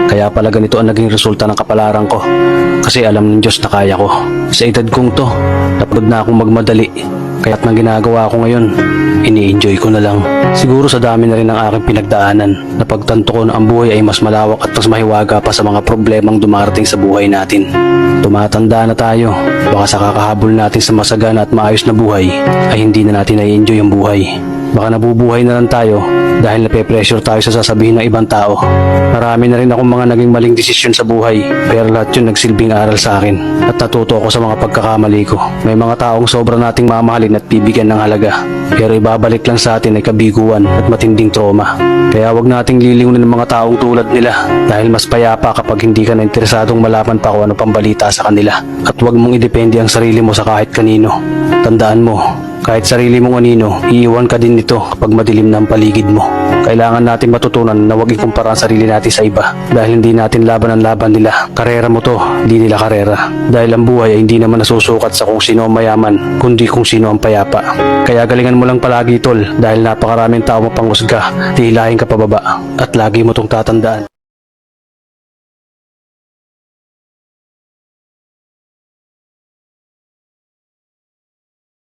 Kaya pala ganito ang naging resulta ng kapalaran ko. Kasi alam ng Diyos na kaya ko. Sa edad kong to, napagod na akong magmadali. Kaya't nang ginagawa ko ngayon, ini-enjoy ko na lang. Siguro sa dami na rin ng aking pinagdaanan, napagtanto ko na ang buhay ay mas malawak at mas mahiwaga pa sa mga problemang dumarating sa buhay natin. Tumatanda na tayo, baka sa kakahabol natin sa masagana at maayos na buhay, ay hindi na natin na-enjoy ang buhay. Baka nabubuhay na lang tayo dahil nape-pressure tayo sa sasabihin ng ibang tao. Marami na rin akong mga naging maling desisyon sa buhay, pero lahat yun nagsilbing aral sa akin at natuto ako sa mga pagkakamali ko. May mga taong sobra nating mamahalin at bibigyan ng halaga, pero ibabalik lang sa atin ay kabiguan at matinding trauma. Kaya wag nating liliwin ng mga taong tulad nila dahil mas payapa kapag hindi ka na interesadong malaman pa kung ano pang balita sa kanila. At wag mong idepende ang sarili mo sa kahit kanino. Tandaan mo, kahit sarili mong anino, iiwan ka din nito kapag madilim na ang paligid mo. Kailangan natin matutunan na huwag ikumpara ang sarili natin sa iba dahil hindi natin laban ang laban nila. Karera mo to, hindi nila karera. Dahil ang buhay ay hindi naman nasusukat sa kung sino ang mayaman, kundi kung sino ang payapa. Kaya galingan mo lang palagi tol dahil napakaraming tao mapanghusga, hihilahin ka pababa at lagi mo tong tatandaan.